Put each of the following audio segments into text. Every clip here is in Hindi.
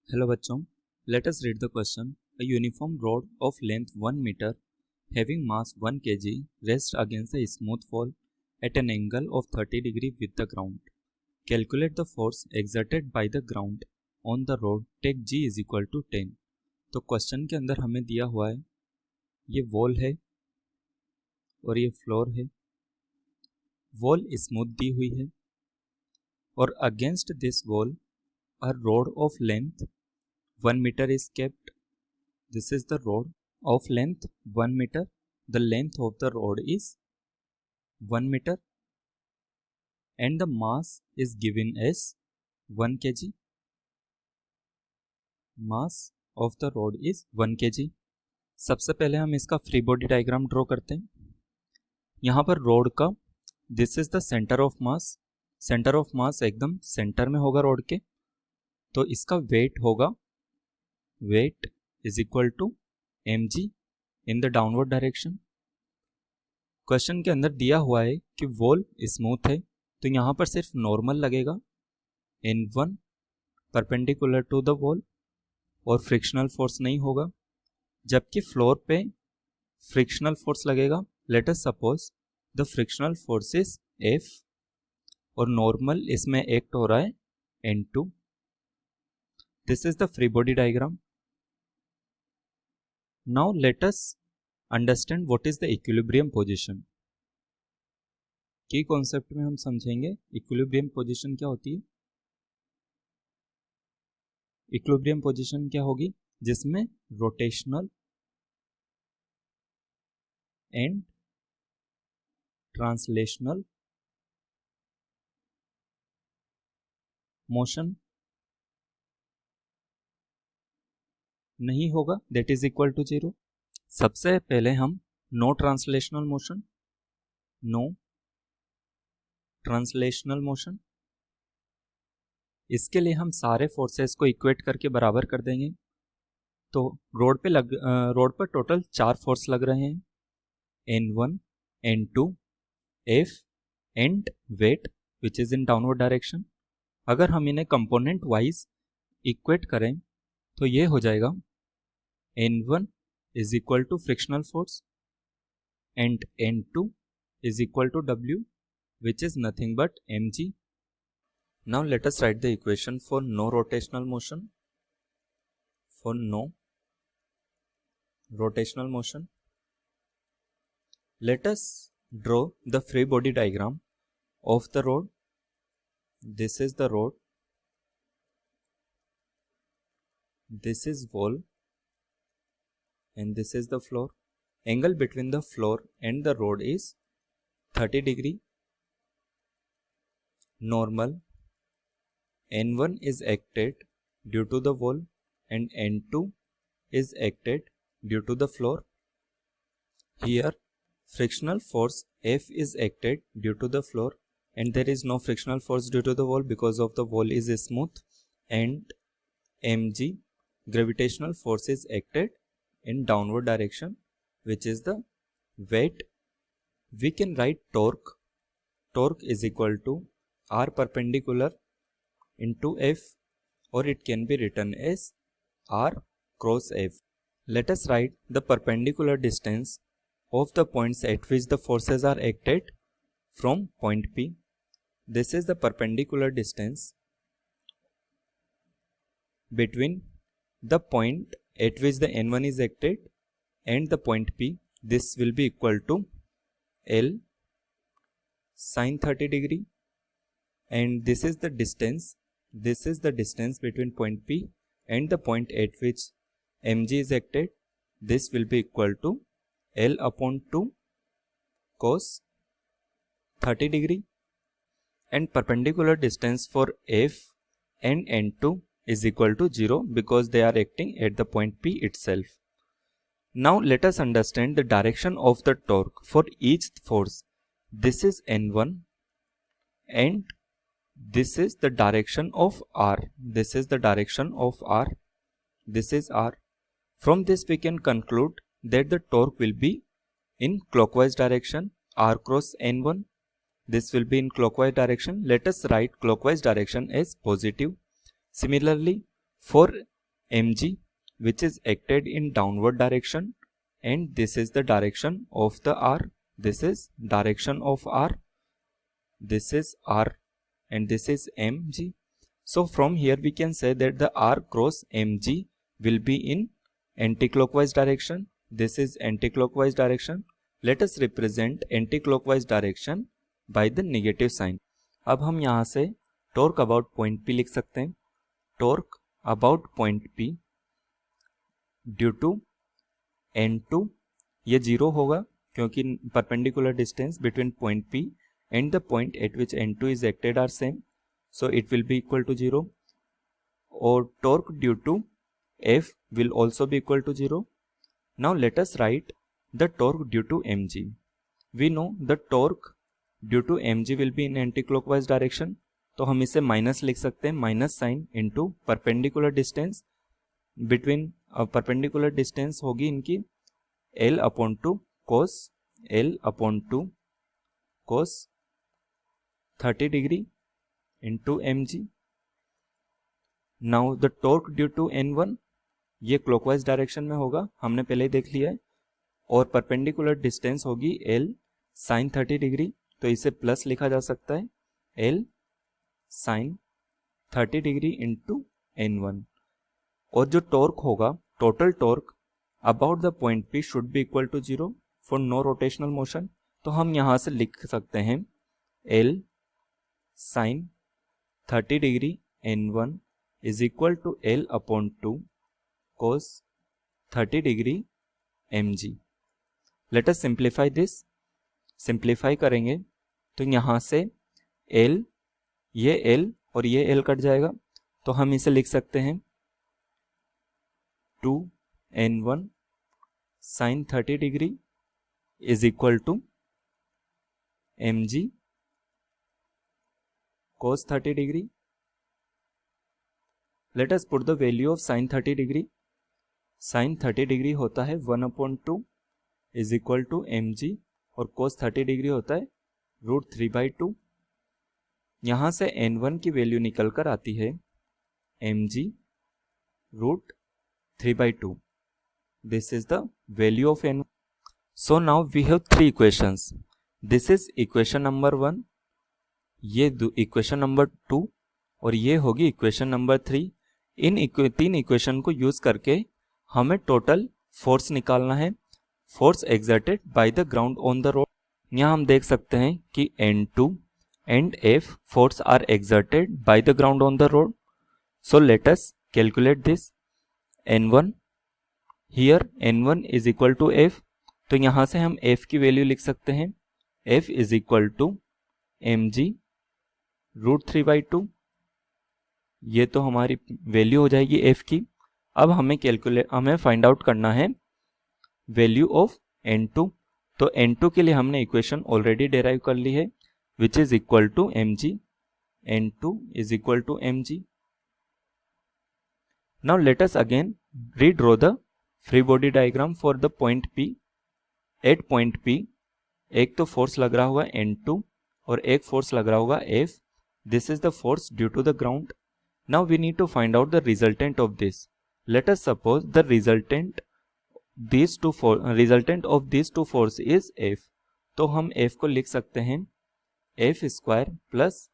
हेलो बच्चों, let us read the question. A uniform rod of length 1 meter having mass 1 kg rests against a smooth wall at an angle of 30 degree with the ground. Calculate the force exerted by the ground on the rod. Take G is equal to 10. तो क्वेश्चन के अंदर हमें दिया हुआ है ये वॉल है और ये फ्लोर है। वॉल स्मूथ दी हुई है और against this wall a rod of length 1 meter is kept. This is the rod of length 1 meter. The length of the rod is 1 meter and the mass is given as 1 kg. Mass of the rod is 1 kg. सबसे पहले हम इसका फ्री बॉडी डायग्राम ड्रॉ करते हैं। यहाँ पर रोड का this is the centre of mass. Centre of mass एकदम सेंटर में होगा रोड के, तो इसका वेट होगा weight is equal to mg in the downward direction. Question के अंदर दिया हुआ है कि वॉल स्मूथ है, तो यहाँ पर सिर्फ नॉर्मल लगेगा N1 perpendicular to the wall और फ्रिक्शनल फोर्स नहीं होगा, जबकि फ्लोर पे फ्रिक्शनल फोर्स लगेगा। Let us suppose the frictional force is F और नॉर्मल इसमें एक्ट हो रहा है N2। This is the free body diagram. Now let us understand what is the equilibrium position. की कॉन्सेप्ट में हम समझेंगे इक्विलिब्रियम पोजीशन क्या होती है। इक्विलिब्रियम पोजीशन क्या होगी जिसमें रोटेशनल एंड ट्रांसलेशनल मोशन नहीं होगा, दैट इज इक्वल टू 0। सबसे पहले हम नो ट्रांसलेशनल मोशन, इसके लिए हम सारे फोर्सेस को इक्वेट करके बराबर कर देंगे। तो रोड पर टोटल 4 फोर्स लग रहे हैं, N1, N2, F and weight which is in downward direction. अगर हम इन्हें कंपोनेंट वाइज इक्वेट करें तो ये हो जाएगा N1 is equal to frictional force and N2 is equal to W, which is nothing but mg. Now let us write the equation for no rotational motion. For no rotational motion, let us draw the free body diagram of the rod. This is the rod, this is wall, and this is the floor. Angle between the floor and the rod is 30 degree. Normal N1 is acted due to the wall and N2 is acted due to the floor. Here frictional force F is acted due to the floor and there is no frictional force due to the wall because of the wall is smooth, and mg gravitational force is acted in downward direction, which is the weight. We can write torque. Torque is equal to R perpendicular into F, or it can be written as R cross F. Let us write the perpendicular distance of the points at which the forces are acted from point P. This is the perpendicular distance between the point at which the N1 is acted and the point P. This will be equal to L sin 30 degree, and this is the distance. This is the distance between point P and the point at which mg is acted. This will be equal to L upon 2 cos 30 degree, and perpendicular distance for F and N2 is equal to 0 because they are acting at the point P itself. Now let us understand the direction of the torque for each force. This is N1 and this is the direction of R. This is the direction of R. This is R. From this we can conclude that the torque will be in clockwise direction, R cross N1. This will be in clockwise direction. Let us write clockwise direction as positive. Similarly, for mg which is acted in downward direction, and this is the direction of the r. This is direction of r, this is r, and this is mg. So from here we can say that the r cross mg will be in anti-clockwise direction. This is anti-clockwise direction. Let us represent anti-clockwise direction by the negative sign. अब हम यहाँ से टॉर्क अबाउट पॉइंट P लिख सकते हैं. Torque about point P due to N2, ये 0 होगा क्योंकि perpendicular distance between point P and the point at which N2 is acted are same, so it will be equal to 0. Or torque due to F will also be equal to 0. Now let us write the torque due to mg. We know the torque due to mg will be in anti-clockwise direction, तो हम इसे माइनस लिख सकते हैं, minus sine into perpendicular distance between, perpendicular distance होगी इनकी L upon two cos 30 degree into mg. Now the torque due to N1, ये क्लॉकवाइज डायरेक्शन में होगा, हमने पहले ही देख लिया है, और परपेंडिकुलर डिस्टेंस होगी L साइन 30 डिग्री, तो इसे प्लस लिखा जा सकता है L sine 30 degree into N1. और जो टॉर्क होगा, total torque about the point P should be equal to 0 for no rotational motion, तो हम यहाँ से लिख सकते हैं L sine 30 degree N1 is equal to L upon two cos 30 degree mg. Let us simplify this. Simplify करेंगे तो यहाँ से L, ये L और ये L कट जाएगा, तो हम इसे लिख सकते हैं 2n1 sine 30 degree is equal to mg cos 30 degree. Let us put the value of sine 30 degree. Sine 30 degree होता है 1/2 इज इक्वल टू mg, और cos 30 डिग्री होता है √3/2. यहाँ से n1 की वैल्यू निकल कर आती है mg √3/2. This is the value of n1. So now we have 3 equations. This is equation number 1, ये इक्वेशन नंबर 2, और ये होगी इक्वेशन नंबर 3. इन 3 इक्वेशन को यूज करके हमें टोटल फोर्स निकालना है, force exerted by the ground on the road. यहाँ हम देख सकते हैं कि N2 and F force are exerted by the ground on the road. So let us calculate this. N1 here, N1 is equal to F, तो यहाँ से हम F की वैल्यू लिख सकते हैं F is equal to mg √3/2. ये तो हमारी वैल्यू हो जाएगी F की. अब हमें फाइंड आउट करना है वैल्यू ऑफ N2. तो N2 के लिए हमने इक्वेशन ऑलरेडी डेराइव कर ली है, which is equal to mg. N2 is equal to mg. Now let us again redraw the free body diagram for the point P. At point P एक तो फोर्स लग रहा होगा N2 और एक फोर्स लग रहा होगा F. This is the force due to the ground. Now we need to find out the resultant of this. Let us suppose the resultant of these two force is F. तो हम F को लिख सकते हैं F square plus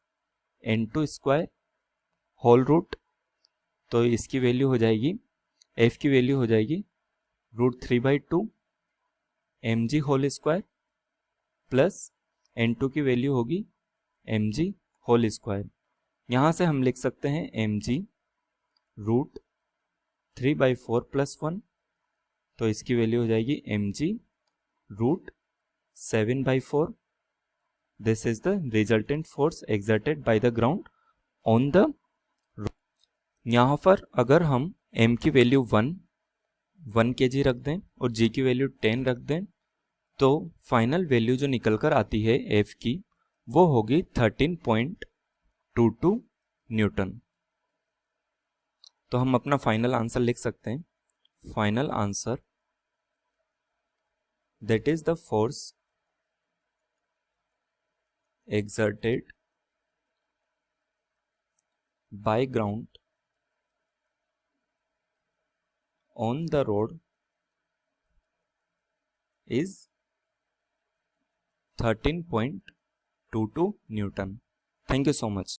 N2 square whole root. तो इसकी वैल्यू हो जाएगी, F की वैल्यू हो जाएगी √3/2 mg whole square plus N2 की वैल्यू होगी mg होल स्क्वायर. यहाँ से हम लिख सकते हैं mg √3/4 प्लस 1, तो इसकी वैल्यू हो जाएगी mg √7/4. This is the resultant force exerted by the ground on the road. यहाँ पर अगर हम m की वैल्यू 1 kg रख दें और g की वैल्यू 10 रख दें, तो फाइनल वैल्यू जो निकल कर आती है f की, वो होगी 13.22 न्यूटन. तो हम अपना फाइनल आंसर लिख सकते हैं. Final answer, that is the force exerted bye ground on the road is 13.22 Newton. Thank you so much.